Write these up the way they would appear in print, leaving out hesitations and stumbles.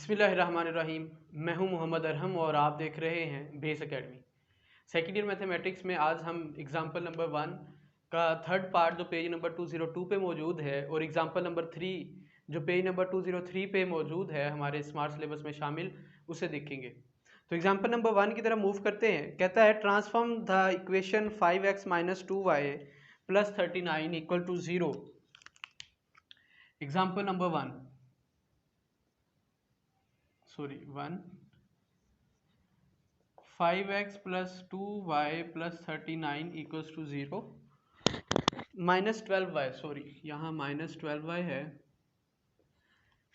बिस्मिल्लाहिर्रहमानिर्रहीम। मैं हूं मोहम्मद अरहम और आप देख रहे हैं base academy. Second year mathematics में आज हम एग्जाम्पल नंबर 1 का थर्ड पार्ट जो पेज नंबर 202 पे मौजूद है और एग्जाम्पल नंबर 3 जो पेज नंबर 203 पे मौजूद है हमारे स्मार्ट सिलेबस में शामिल, उसे देखेंगे। तो एग्जाम्पल नंबर 1 की तरफ मूव करते हैं। कहता है transform the equation 5x - 2y + 39 = 0। Example number 1 5x + 2y + 39 = 0 -12y यहाँ -12y है।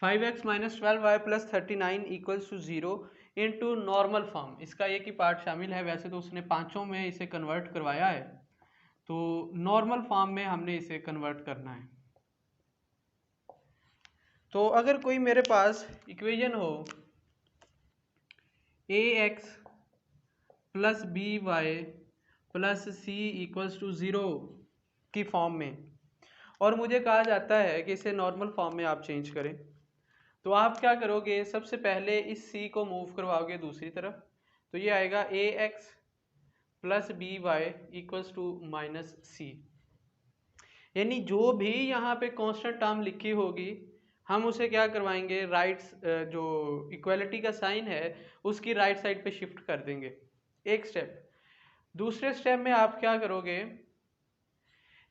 5x - 12y + 39 = 0 into normal form. इसका एक ही पार्ट शामिल है, वैसे तो उसने पांचों में इसे कन्वर्ट करवाया है, तो नॉर्मल फॉर्म में हमने इसे कन्वर्ट करना है। तो अगर कोई मेरे पास इक्वेशन हो ax + by + c = 0 की फॉर्म में, और मुझे कहा जाता है कि इसे नॉर्मल फॉर्म में आप चेंज करें, तो आप क्या करोगे? सबसे पहले इस c को मूव करवाओगे दूसरी तरफ, तो ये आएगा ax + by = -c। यानी जो भी यहाँ पे कांस्टेंट टर्म लिखी होगी हम उसे क्या करवाएंगे? राइट्स जो इक्वलिटी का साइन है उसकी राइट साइड पे शिफ्ट कर देंगे, एक स्टेप। दूसरे स्टेप में आप क्या करोगे?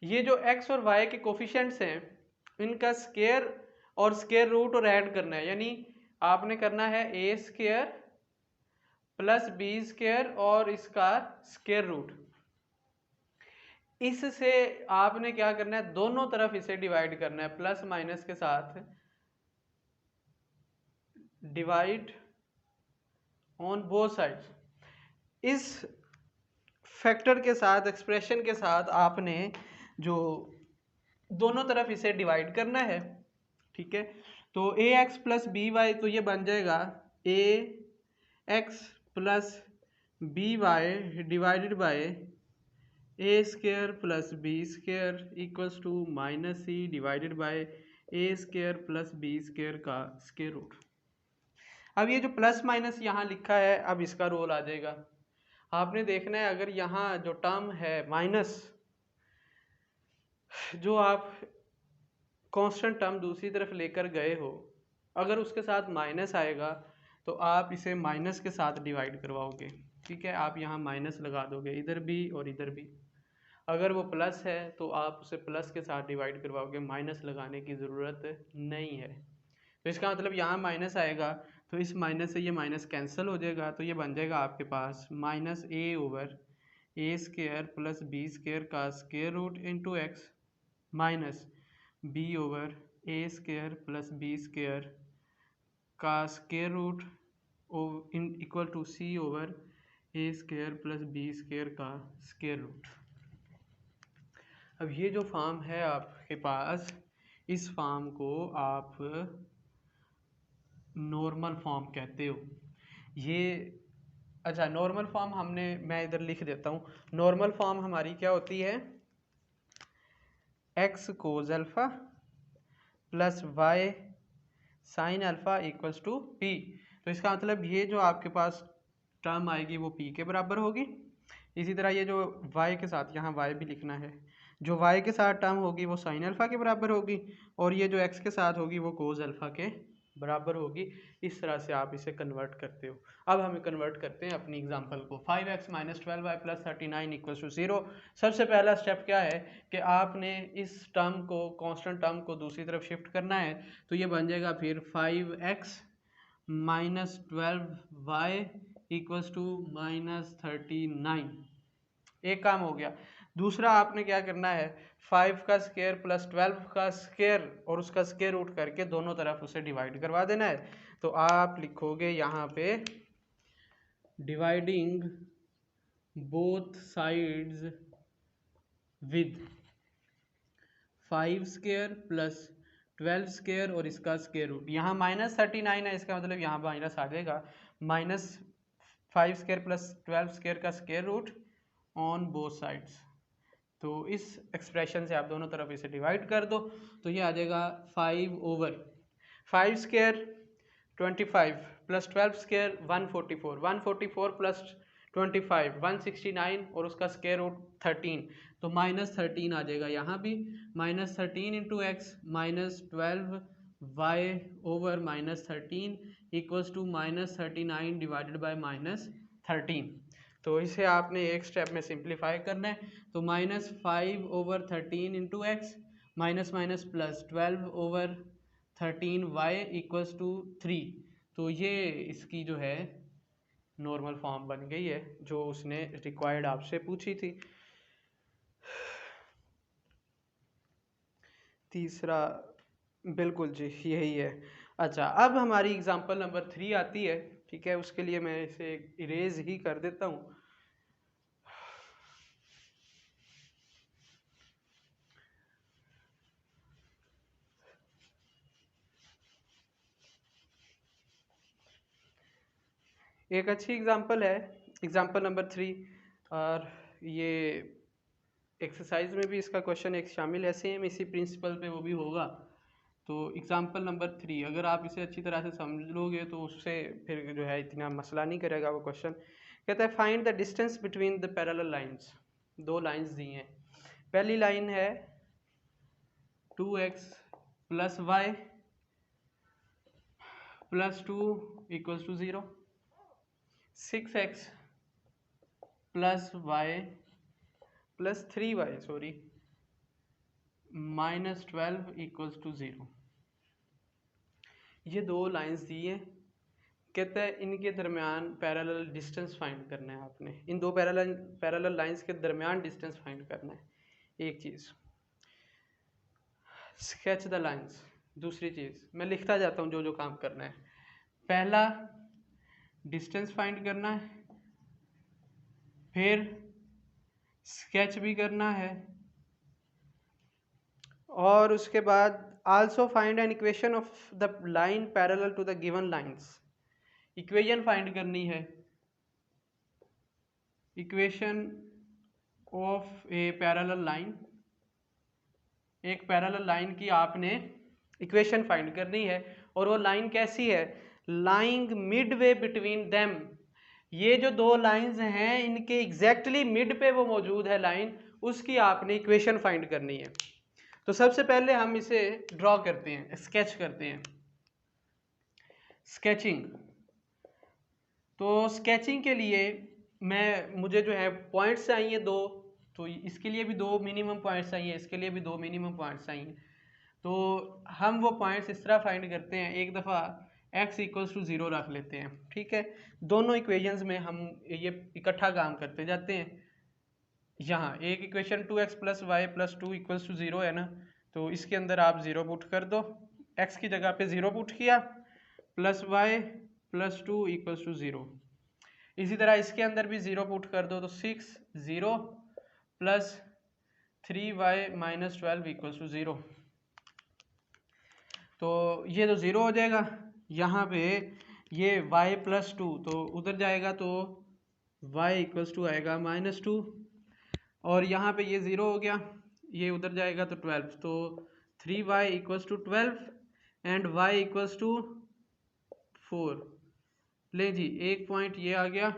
ये जो x और y के कोफिशिएंट्स हैं इनका स्क्वायर और स्क्वायर रूट और ऐड करना है, यानी आपने करना है a² + b² और इसका स्क्वायर रूट। इससे आपने क्या करना है? दोनों तरफ इसे डिवाइड करना है, प्लस माइनस के साथ डिवाइड ऑन बोथ साइड्स। इस फैक्टर के साथ, एक्सप्रेशन के साथ आपने जो दोनों तरफ इसे डिवाइड करना है, ठीक है। तो ax + by तो ये बन जाएगा ax + by divided by a² + b² = -c divided by a² + b² का स्क्वायर रूट। अब ये जो प्लस माइनस यहाँ लिखा है, अब इसका रोल आ जाएगा। आपने देखना है अगर यहाँ जो टर्म है माइनस, जो आप कांस्टेंट टर्म दूसरी तरफ लेकर गए हो, अगर उसके साथ माइनस आएगा तो आप इसे माइनस के साथ डिवाइड करवाओगे, ठीक है। आप यहाँ माइनस लगा दोगे इधर भी और इधर भी। अगर वो प्लस है तो आप उसे प्लस के साथ डिवाइड करवाओगे, माइनस लगाने की ज़रूरत नहीं है। तो इसका मतलब यहाँ माइनस आएगा तो इस माइनस से ये माइनस कैंसिल हो जाएगा, तो ये बन जाएगा आपके पास -a/a² + b² का square root into x minus b/a² + b² का square root equal to c/a² + b² का स्क्वायर रूट। अब ये जो फॉर्म है आपके पास, इस फॉर्म को आप नॉर्मल फॉर्म कहते हो। ये अच्छा, नॉर्मल फॉर्म मैं इधर लिख देता हूँ। नॉर्मल फॉर्म हमारी क्या होती है? x cos α + y sin α = p। तो इसका मतलब ये जो आपके पास टर्म आएगी वो p के बराबर होगी। इसी तरह ये जो y के साथ, यहाँ y भी लिखना है, जो y के साथ टर्म होगी वो sin α के बराबर होगी, और ये जो x के साथ होगी वो cos α के बराबर होगी। इस तरह से आप इसे कन्वर्ट करते हो। अब हमें कन्वर्ट करते हैं अपनी एग्जांपल को। 5x - 12y + 39 = 0। सबसे पहला स्टेप क्या है कि आपने इस टर्म को, कांस्टेंट टर्म को दूसरी तरफ शिफ्ट करना है, तो ये बन जाएगा फिर 5x - 12y = -39। एक काम हो गया। दूसरा आपने क्या करना है? 5 का स्क्वायर + 12 का स्क्वायर और उसका स्क्वायर रूट करके दोनों तरफ उसे डिवाइड करवा देना है। तो आप लिखोगे यहाँ पे डिवाइडिंग बोथ साइड्स विद 5² + 12² और इसका स्क्वायर रूट। यहाँ -39 है, इसका मतलब यहाँ माइनस आ जाएगा। -5² + 12² का square root on both sides. तो इस एक्सप्रेशन से आप दोनों तरफ इसे डिवाइड कर दो, तो ये आ जाएगा 5/5² 25 प्लस 12 स्क्वायर 144, 144 प्लस 25 169 और उसका स्क्वायर रूट 13, तो -13 आ जाएगा यहाँ भी। -13 into x -12 y over -13 equals to -39 divided by -13। तो इसे आपने एक स्टेप में सिंप्लीफाई करना है। तो -5 over 13 into x minus minus plus 12 over 13 y equals to 3। तो ये इसकी जो है नॉर्मल फॉर्म बन गई है जो उसने रिक्वायर्ड आपसे पूछी थी। तीसरा बिल्कुल जी यही है। अच्छा, अब हमारी एग्जांपल नंबर 3 आती है। ठीक है, उसके लिए मैं इसे इरेज ही कर देता हूँ। एक अच्छी एग्जांपल है, एग्जांपल नंबर 3, और ये एक्सरसाइज में भी इसका क्वेश्चन एक शामिल है, सेम इसी प्रिंसिपल पे वो भी होगा। तो एग्जांपल नंबर 3 अगर आप इसे अच्छी तरह से समझ लोगे तो उससे फिर जो है इतना मसला नहीं करेगा वो क्वेश्चन। कहता है find the distance between the parallel lines. दो लाइंस दी हैं। पहली लाइन है 2x plus y plus 2 equals to 0, 6x plus y plus 3y sorry -12 equals to 0। ये दो लाइंस दी हैं। कहता है इनके दरमियान पैरेलल डिस्टेंस फाइंड करना है आपने। इन दो पैरेलल लाइंस के दरमियान डिस्टेंस फाइंड करना है। एक चीज़ स्केच द लाइंस। दूसरी चीज़ मैं लिखता जाता हूँ जो जो काम करना है। पहला डिस्टेंस फाइंड करना है, फिर स्केच भी करना है, और उसके बाद also find an equation of the line parallel to the given lines. Equation find करनी है, equation of a parallel line. एक पैरेलल लाइन की आपने इक्वेशन फाइंड करनी है, और वो लाइन कैसी है, लाइंग मिडवे बिटवीन देम। ये जो दो लाइंस हैं इनके एग्जैक्टली मिड पे वो मौजूद है लाइन, उसकी आपने इक्वेशन फाइंड करनी है। तो सबसे पहले हम इसे ड्रॉ करते हैं, स्केच करते हैं। स्केचिंग, तो स्केचिंग के लिए मुझे जो है पॉइंट्स चाहिए दो, तो इसके लिए भी दो मिनिमम पॉइंट्स चाहिए, इसके लिए भी दो मिनिमम पॉइंट्स चाहिए। तो हम वो पॉइंट्स इस तरह फाइंड करते हैं, एक दफ़ा x इक्वल्स टू 0 रख लेते हैं। ठीक है, दोनों इक्वेशंस में हम ये इकट्ठा काम करते जाते हैं। यहाँ एक equation 2x plus y plus 2 equals to 0 है ना, तो इसके अंदर आप 0 पुट कर दो, x की जगह पे 0 पुट किया, plus y plus 2 equals to 0। इसी तरह इसके अंदर भी 0 पुट कर दो, तो 6 0 plus 3y minus 12 equals to 0। तो ये तो 0 हो जाएगा। यहाँ पे ये y प्लस 2 तो उधर जाएगा, तो y इक्वल्स टू आएगा -2, और यहाँ पे ये 0 हो गया, ये उधर जाएगा तो 12, तो 3y equals to 12 and y equals to 4। ले जी, एक पॉइंट ये आ गया।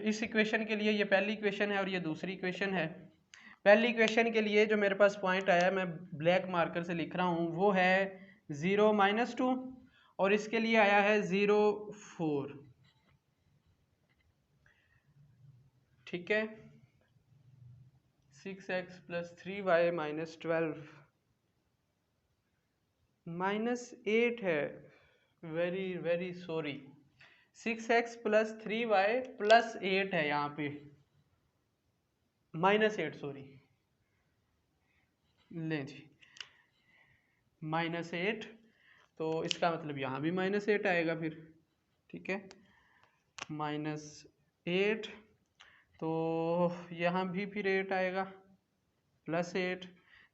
इस इक्वेशन के लिए ये पहली इक्वेशन है और ये दूसरी इक्वेशन है। पहली इक्वेशन के लिए जो मेरे पास पॉइंट आया, मैं ब्लैक मार्कर से लिख रहा हूँ, वो है 0 -2, और इसके लिए आया है 0 4। ठीक है, 6x प्लस 3y माइनस 12 -8 है, very very sorry, 6x plus 3y plus 8 है यहाँ पे, -8 सॉरी, लें जी -8, तो इसका मतलब यहाँ भी -8 आएगा फिर। ठीक है, -8, तो यहाँ भी फिर 8 आएगा, +8,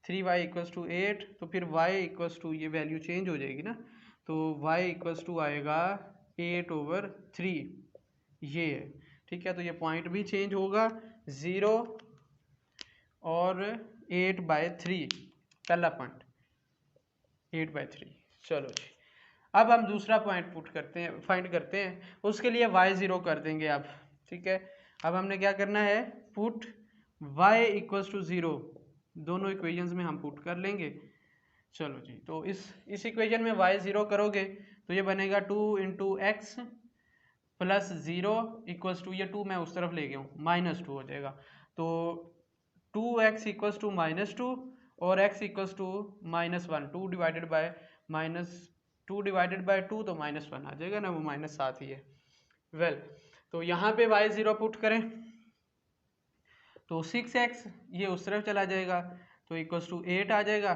3y इक्वल्स टू 8, तो फिर y इक्वल्स टू, ये वैल्यू चेंज हो जाएगी ना, तो y इक्वल्स टू आएगा 8/3, ये है। ठीक है, तो ये पॉइंट भी चेंज होगा, 0 और 8/3, पहला पॉइंट 8/3। चलो जी, अब हम दूसरा पॉइंट पुट करते हैं, फाइंड करते हैं। उसके लिए y0 कर देंगे अब, ठीक है। अब हमने क्या करना है, पुट y इक्वल्स टू 0 दोनों इक्वेशंस में हम पुट कर लेंगे। चलो जी, तो इस इक्वेशन में y0 करोगे तो ये बनेगा 2 into x plus 0 equals to, ये 2 मैं उस तरफ ले गया हूँ, -2 हो जाएगा। तो 2x इक्वल्स टू -2 और x equals to -1, 2 divided by -2 divided by 2 तो -1 आ जाएगा ना, वो -7 ही है। वेल, तो यहाँ पे y0 पुट करें तो 6x ये उस तरफ चला जाएगा तो इक्वल्स टू 8 आ जाएगा,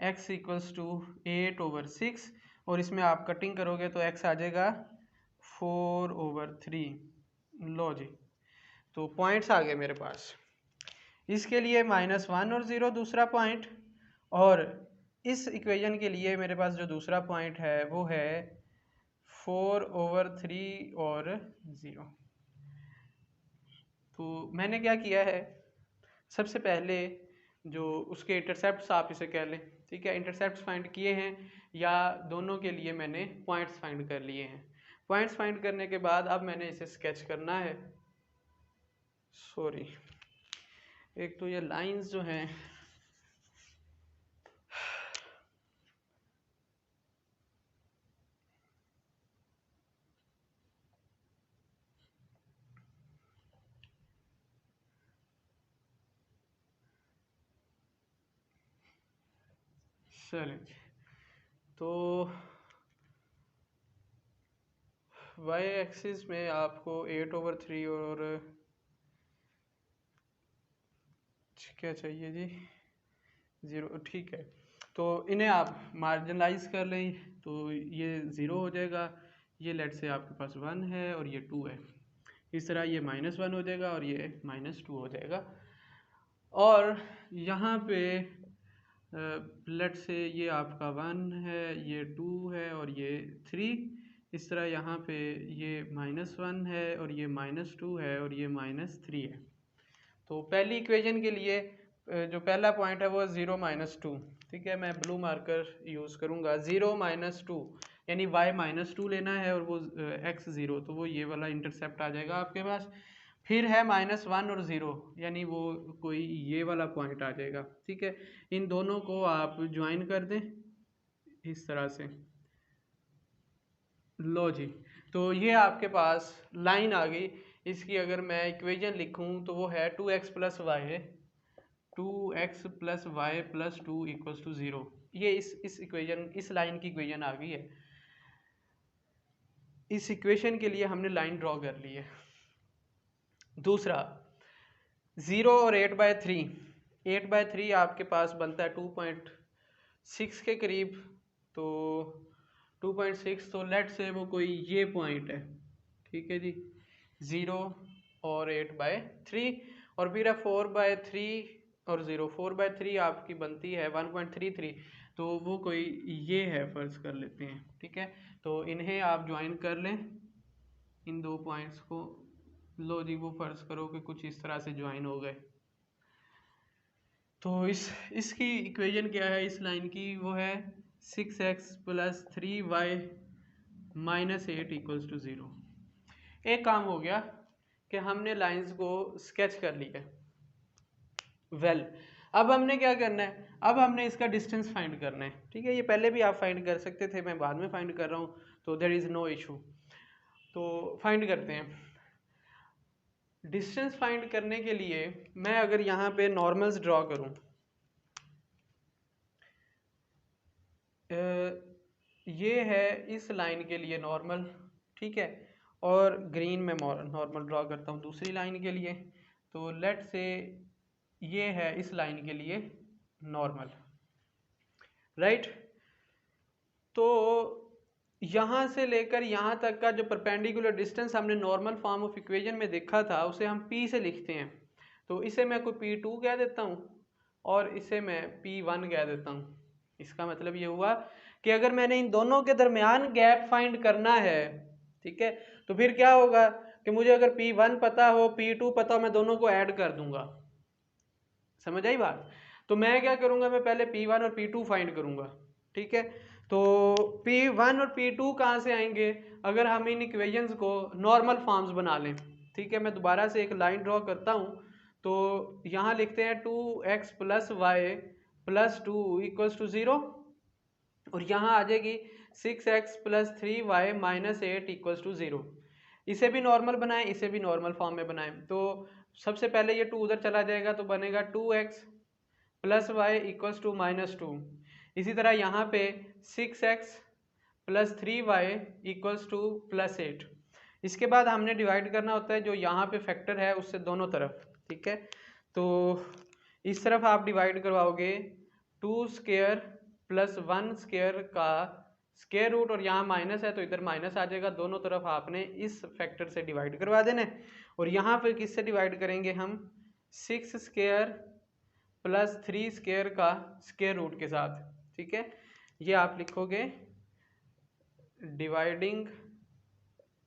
x इक्वल्स टू 8/6 और इसमें आप कटिंग करोगे तो x आ जाएगा 4/3। लो जी, तो पॉइंट्स आ गए मेरे पास। इसके लिए -1 और 0 दूसरा पॉइंट, और इस इक्वेशन के लिए मेरे पास जो दूसरा पॉइंट है वो है 4/3 और 0। तो मैंने क्या किया है, सबसे पहले जो उसके इंटरसेप्ट्स आप इसे कह लें, ठीक है, इंटरसेप्ट्स फाइंड किए हैं, या दोनों के लिए मैंने पॉइंट्स फाइंड कर लिए हैं। पॉइंट्स फाइंड करने के बाद अब मैंने इसे स्केच करना है। सॉरी, एक तो ये लाइंस जो हैं चलें, तो y एक्सिस में आपको 8/3 और क्या चाहिए जी, 0, ठीक है। तो इन्हें आप मार्जिनलाइज कर लें तो ये 0 हो जाएगा, ये लेट से आपके पास 1 है और ये 2 है, इस तरह ये -1 हो जाएगा और ये -2 हो जाएगा। और यहाँ पे लेट से ये आपका 1 है, ये 2 है और ये 3, इस तरह यहाँ पे ये -1 है और ये -2 है और ये -3 है। तो पहली इक्वेशन के लिए जो पहला पॉइंट है वो 0 -2, ठीक है, मैं ब्लू मार्कर यूज़ करूँगा। 0 -2 यानी y -2 लेना है और वो x 0, तो वो ये वाला इंटरसेप्ट आ जाएगा आपके पास। फिर है -1 और 0 यानी वो कोई ये वाला पॉइंट आ जाएगा, ठीक है। इन दोनों को आप ज्वाइन कर दें इस तरह से। लो जी, तो ये आपके पास लाइन आ गई। इसकी अगर मैं इक्वेशन लिखूं तो वो है 2x + y 2x + y + 2 = 0। ये इस इक्वेशन, इस लाइन की इक्वेशन आ गई है। इस इक्वेशन के लिए हमने लाइन ड्रॉ कर ली है। दूसरा 0 और 8/3, 8/3 आपके पास बनता है 2.6 के करीब, तो 2.6, तो लेट से वो कोई ये पॉइंट है, ठीक है जी, 0 और 8/3, और फिर है 4/3 और 0, 4/3 आपकी बनती है 1.33, तो वो कोई ये है, फर्ज कर लेते हैं, ठीक है। तो इन्हें आप ज्वाइन कर लें, इन दो पॉइंट्स को। लो जी, वो फर्ज करो कि कुछ इस तरह से ज्वाइन हो गए। तो इसकी इक्वेशन क्या है इस लाइन की, वो है 6x + 3y - 8 = 0। एक काम हो गया कि हमने लाइंस को स्केच कर लिया। वेल, अब हमने क्या करना है, अब हमने इसका डिस्टेंस फाइंड करना है, ठीक है। ये पहले भी आप फाइंड कर सकते थे, मैं बाद में फाइंड कर रहा हूँ, तो देयर इज़ नो इशू। तो फाइंड करते हैं। डिस्टेंस फाइंड करने के लिए मैं अगर यहाँ पे नॉर्मल्स ड्रॉ करूँ, ये है इस लाइन के लिए नॉर्मल, ठीक है, और ग्रीन में नॉर्मल ड्रॉ करता हूँ दूसरी लाइन के लिए। तो लेट से ये है इस लाइन के लिए नॉर्मल, राइट। तो यहाँ से लेकर यहाँ तक का जो परपेंडिकुलर डिस्टेंस हमने नॉर्मल फॉर्म ऑफ इक्वेशन में देखा था, उसे हम P से लिखते हैं। तो इसे मैं कोई P2 कह देता हूँ और इसे मैं P1 कह देता हूँ। इसका मतलब ये हुआ कि अगर मैंने इन दोनों के दरमियान गैप फाइंड करना है, ठीक है, तो फिर क्या होगा कि मुझे अगर P1 पता हो, P2 पता हो, मैं दोनों को ऐड कर दूंगा। समझ आई बात। तो मैं क्या करूंगा, मैं पहले P1 और P2 फाइंड करूंगा, ठीक है। तो P1 और P2 कहाँ से आएंगे? अगर हम इन इक्वेशंस को नॉर्मल फॉर्म्स बना लें, ठीक है। मैं दोबारा से एक लाइन ड्रॉ करता हूँ। तो यहाँ लिखते हैं 2x plus y plus 2 equals to 0, और यहाँ आ जाएगी 6x plus 3y minus 8 equals to 0। इसे भी नॉर्मल बनाएं, इसे भी नॉर्मल फॉर्म में बनाएं। तो सबसे पहले ये 2 उधर चला जाएगा तो बनेगा 2x plus y equals to minus 2। इसी तरह यहाँ पे 6x plus 3y equals two plus 8। इसके बाद हमने डिवाइड करना होता है जो यहाँ पे फैक्टर है उससे दोनों तरफ, ठीक है। तो इस तरफ आप डिवाइड करवाओगे 2 स्क्वायर प्लस 1 स्क्वायर का स्क्वायर रूट, और यहाँ माइनस है तो इधर माइनस आ जाएगा। दोनों तरफ आपने इस फैक्टर से डिवाइड करवा देना है। और यहाँ पे किससे डिवाइड करेंगे हम? 6 स्क्वायर प्लस 3 स्क्वायर का स्क्वायर रूट के साथ, ठीक है। ये आप लिखोगे डिवाइडिंग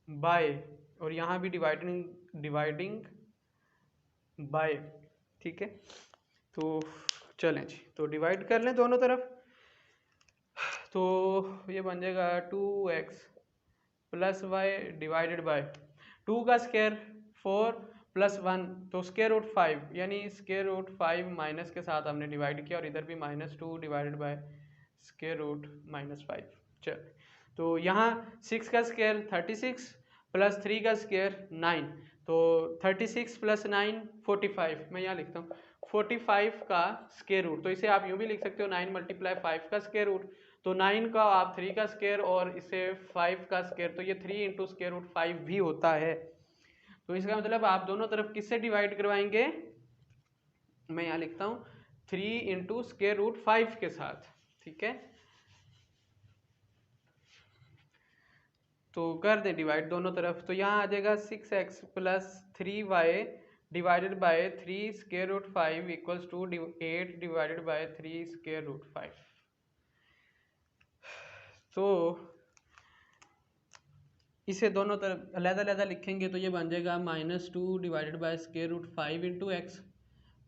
बाय, और यहाँ भी डिवाइडिंग बाय, ठीक है। तो चलें जी, तो डिवाइड कर लें दोनों तरफ। तो ये बन जाएगा 2x plus y divided by 2 का स्क्वायर 4 प्लस 1 तो स्क्वायर रूट 5, यानी स्क्वायर रूट 5 माइनस के साथ हमने डिवाइड किया, और इधर भी -2 डिवाइडेड बाय स्क्वायर रूट -5। चल, तो यहाँ 6 का स्क्वायर 36 प्लस 3 का स्क्वायर 9, तो 36 प्लस 9 45। मैं यहाँ लिखता हूँ 45 का स्क्वायर रूट। तो इसे आप यूँ भी लिख सकते हो 9 मल्टीप्लाई 5 का स्क्वायर रूट। तो 9 का आप 3 का स्क्वायर और इसे 5 का स्क्वायर, तो ये 3 इंटू स्क्वायर रूट 5 भी होता है। तो इसका मतलब आप दोनों तरफ किससे डिवाइड करवाएंगे? मैं यहाँ लिखता हूँ 3 इंटू स्क्वायर रूट 5 के साथ, ठीक है। तो कर दे डिवाइड दोनों तरफ। तो यहाँ आ जाएगा 6x plus 3y divided by 3 square root 5 equals to 8 divided by 3 square root 5। तो इसे दोनों तरफ अलग-अलग लिखेंगे तो ये बन जाएगा -2 divided by square root 5 into x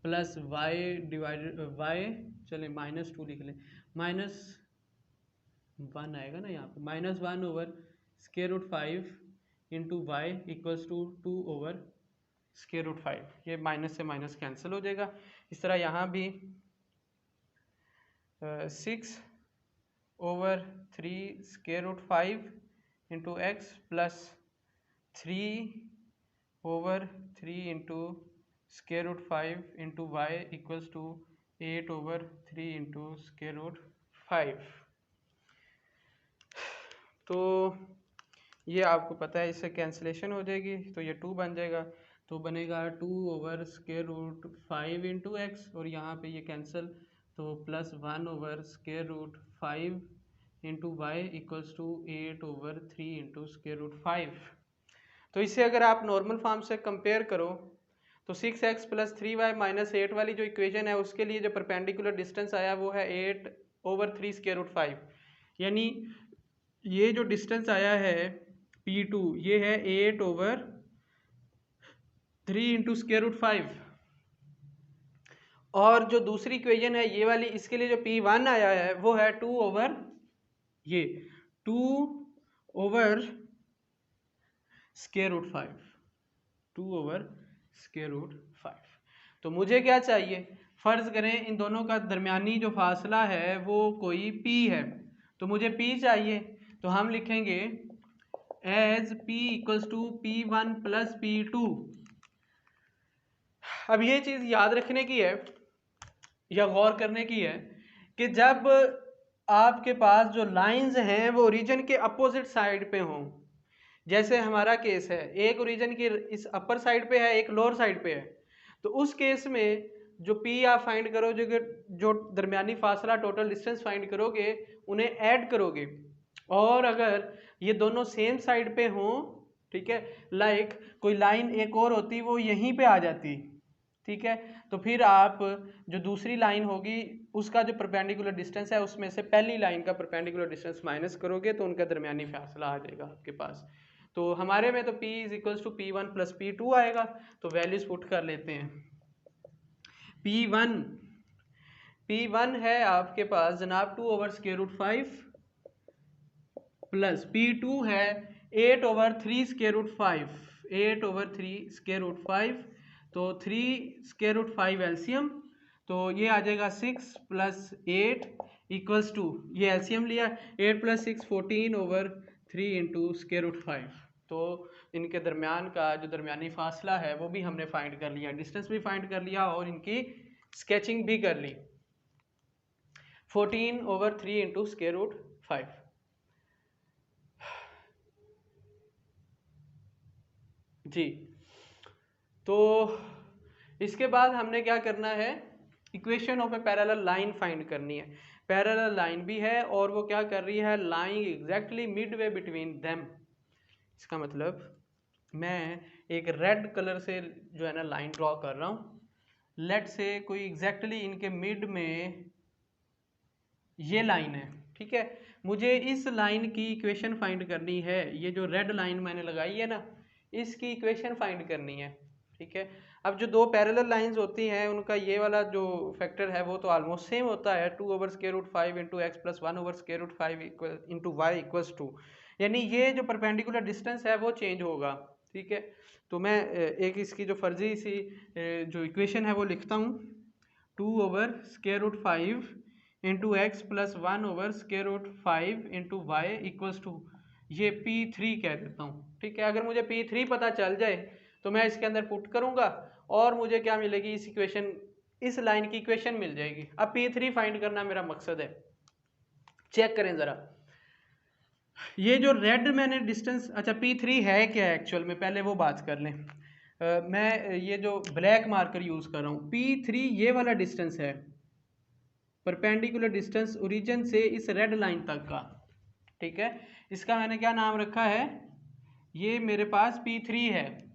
plus y divided by, चले -2 लिख लें, -1 आएगा ना यहाँ पे, -1 over square root 5 into y equals to 2 over square root 5। ये माइनस से माइनस कैंसिल हो जाएगा। इस तरह यहाँ भी 6 over 3 square root 5 into x plus 3 over 3 into square root 5 into y equals to 8 over 3 into square root 5। तो ये आपको पता है, इससे कैंसिलेशन हो जाएगी तो ये 2 बन जाएगा। तो बनेगा 2 over square root 5 into x, और यहाँ पे ये कैंसिल, तो plus 1 over square root 5 into y equals to 8 over 3 into square root 5। तो इसे अगर आप नॉर्मल फॉर्म से कंपेयर करो तो 6x प्लस 3y माइनस 8 वाली जो इक्वेशन है उसके लिए जो परपेंडिकुलर डिस्टेंस आया वो है 8 ओवर 3 स्क्वायर रूट 5, यानी ये जो डिस्टेंस आया है P2 ये है 8 ओवर 3 इंटू स्क्वायर रूट 5। और जो दूसरी इक्वेशन है ये वाली, इसके लिए जो P1 आया है वो है 2 ओवर ये 2 over square root 5, 2 over square root 5। तो मुझे क्या चाहिए? फर्ज करें इन दोनों का दरमियानी जो फासला है वो कोई P है, तो मुझे P चाहिए। तो हम लिखेंगे as P equals to P1 plus P2। अब ये चीज़ याद रखने की है या गौर करने की है कि जब आपके पास जो लाइंस हैं वो ओरिजिन के अपोजिट साइड पे हों, जैसे हमारा केस है, एक ओरिजिन की इस अपर साइड पे है, एक लोअर साइड पे है, तो उस केस में जो P आप फाइंड करोगे, जो दरमियानी फासला टोटल डिस्टेंस फाइंड करोगे उन्हें ऐड करोगे, और अगर ये दोनों सेम साइड पे हों, ठीक है, लाइक कोई लाइन एक और होती वो यहीं पे आ जाती, ठीक है, तो फिर आप जो दूसरी लाइन होगी उसका जो परपेंडिकुलर डिस्टेंस है उसमें से पहली लाइन का परपेंडिकुलर डिस्टेंस माइनस करोगे तो उनका दरमियानी फासला आ जाएगा आपके पास। तो हमारे में तो P is equals to P1 plus P2 आएगा, तो वैल्यूज पुट कर लेते हैं। P1 है आपके पास जनाब 2 over square root 5 plus P2 है 8/3√5, 8/3√5, तो 3√5 एलसीएम, तो ये आ जाएगा 6 + 8 इक्वल्स टू, ये एलसीएम लिया 8 + 6 14/3 × √5। तो इनके दरमियान का जो दरमियानी फासला है वो भी हमने फाइंड कर लिया, डिस्टेंस भी फाइंड कर लिया और इनकी स्केचिंग भी कर ली। 14/3 × √5। जी, तो इसके बाद हमने क्या करना है, equation of a parallel line find करनी है। पैरेलल लाइन भी है और वो क्या कर रही है, lying exactly Midway between them. इसका मतलब मैं एक रेड कलर से जो है ना लाइन ड्रॉ कर रहा हूँ, लेट से कोई एग्जैक्टली इनके मिड में ये लाइन है, ठीक है। मुझे इस लाइन की इक्वेशन फाइंड करनी है, ये जो रेड लाइन मैंने लगाई है ना, इसकी इक्वेशन फाइंड करनी है, ठीक है। अब जो दो पैरेलल लाइंस होती हैं उनका ये वाला जो फैक्टर है वो तो ऑलमोस्ट सेम होता है, 2/√5 × x + 1/√5 × y इक्वल्स टू, यानी ये जो परपेंडिकुलर डिस्टेंस है वो चेंज होगा, ठीक है। तो मैं एक इसकी जो फर्जी सी जो इक्वेशन है वो लिखता हूँ, 2/√5 × x + 1/√5 × y इक्वल्स टू, ये P3 कह देता हूँ, ठीक है। अगर मुझे P3 पता चल जाए तो मैं इसके अंदर पुट करूंगा और मुझे क्या मिलेगी, इस इक्वेशन, इस लाइन की इक्वेशन मिल जाएगी। अब P3 फाइंड करना मेरा मकसद है। चेक करें जरा, ये जो रेड मैंने डिस्टेंस, अच्छा P3 है क्या एक्चुअल में, पहले वो बात कर लें। मैं ये जो ब्लैक मार्कर यूज कर रहा हूँ, P3 ये वाला डिस्टेंस है, परपेंडिकुलर डिस्टेंस ओरिजिन से इस रेड लाइन तक का, ठीक है। इसका मैंने क्या नाम रखा है, ये मेरे पास P3 है,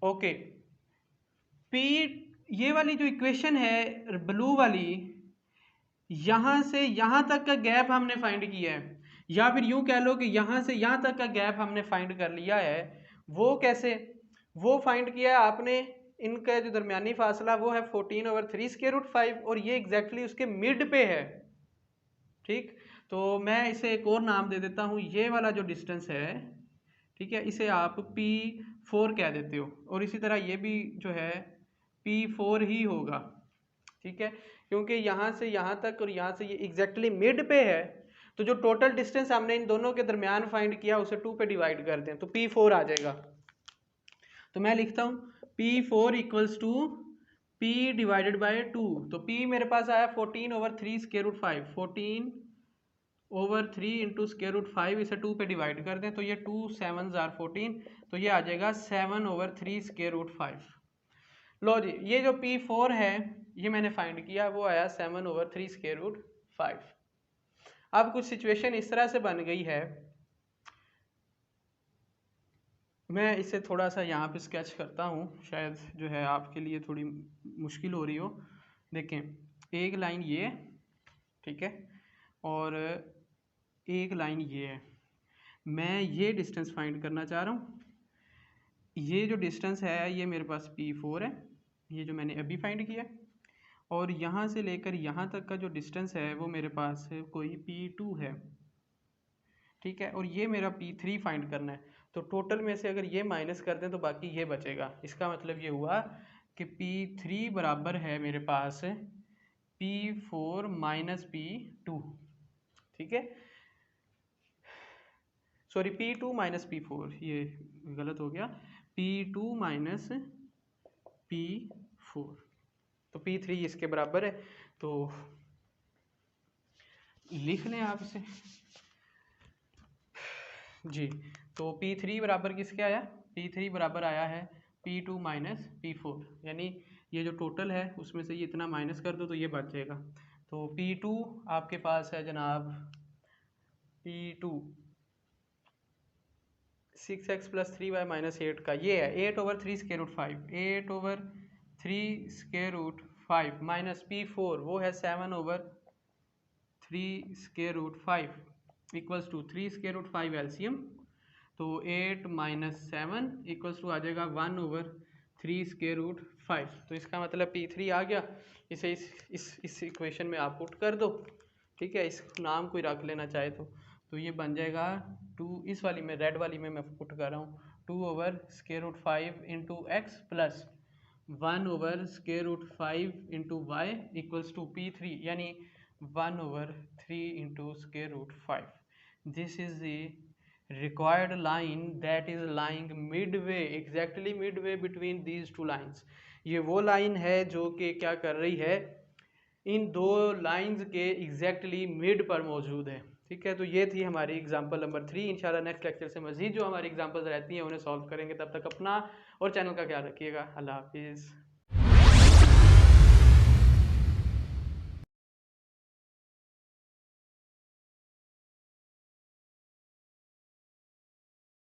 ओके। P, ये वाली जो इक्वेशन है ब्लू वाली, यहां से यहां तक का गैप हमने फाइंड किया है, या फिर यूं कह लो कि यहां से यहां तक का गैप हमने फाइंड कर लिया है। वो कैसे, वो फाइंड किया है आपने, इनका जो दरमियानी फासला वो है 14/3√5 और ये एग्जैक्टली उसके मिड पे है, ठीक। तो मैं इसे एक और नाम दे देता हूं, ये वाला जो डिस्टेंस है, ठीक है, इसे आप P4 कह देते हो, और इसी तरह ये भी जो है P4 ही होगा, ठीक है, क्योंकि यहाँ से यहाँ तक और यहाँ से ये एग्जैक्टली मिड पे है। तो जो टोटल डिस्टेंस हमने इन दोनों के दरमियान फाइंड किया उसे 2 पे डिवाइड कर दें तो P4 आ जाएगा। तो मैं लिखता हूँ P4 equals to P divided by 2, तो P मेरे पास आया 14/3√5, 14/3 × √5, इसे 2 पे डिवाइड कर दें तो ये 2 7s are 14, तो ये आ जाएगा 7/3√5। लो जी, ये जो P4 है ये मैंने फाइंड किया, वो आया 7/3√5। अब कुछ सिचुएशन इस तरह से बन गई है, मैं इसे थोड़ा सा यहाँ पे स्केच करता हूँ, शायद जो है आपके लिए थोड़ी मुश्किल हो रही हो। देखें, एक लाइन ये है, ठीक है, और एक लाइन ये है। मैं ये डिस्टेंस फाइंड करना चाह रहा हूँ। ये जो डिस्टेंस है ये मेरे पास P4 है, ये जो मैंने अभी फाइंड किया, और यहाँ से लेकर यहाँ तक का जो डिस्टेंस है वो मेरे पास है कोई P2 है, ठीक है, और ये मेरा P3 फाइंड करना है। तो टोटल में से अगर ये माइनस कर दें तो बाकी ये बचेगा। इसका मतलब ये हुआ कि P3 बराबर है मेरे पास P4 - P2, ठीक है, सॉरी P2 - P4, ये गलत हो गया, P2 - P4, तो P3 इसके बराबर है, तो लिख लें आप इसे जी। तो P3 बराबर किसके आया, P3 बराबर आया है P2 - P4, यानी ये जो टोटल है उसमें से ये इतना माइनस कर दो तो ये बच जाएगा। तो P2 आपके पास है जनाब, P2 6x + 3y - 8 का ये है 8/3√5, 8/3√5 माइनस P4 वो है 7/3√5 इक्वल्स टू 3√5 एलसीएम, तो 8 - 7 इक्वल्स टू आ जाएगा 1/3√5। तो इसका मतलब P3 आ गया, इसे इस इक्वेशन में आप पुट कर दो ठीक है, इस नाम को ही रख लेना चाहे तो ये बन जाएगा 2, इस वाली में रेड वाली में मैं पुट कर रहा हूँ 2/√5 into x plus 1/√5 into y equals to P3, यानी 1/3 into √5. This is the required line that is lying midway, exactly midway between these two lines. ये वो लाइन है जो कि क्या कर रही है, इन दो लाइंस के एग्जैक्टली मिड पर मौजूद है। ठीक है, तो ये थी हमारी एग्जांपल नंबर 3। इंशाल्लाह नेक्स्ट लेक्चर से मजीद जो हमारी एग्जांपल्स रहती हैं उन्हें सॉल्व करेंगे। तब तक अपना और चैनल का ख्याल रखिएगा। अल्लाह हाफिज़।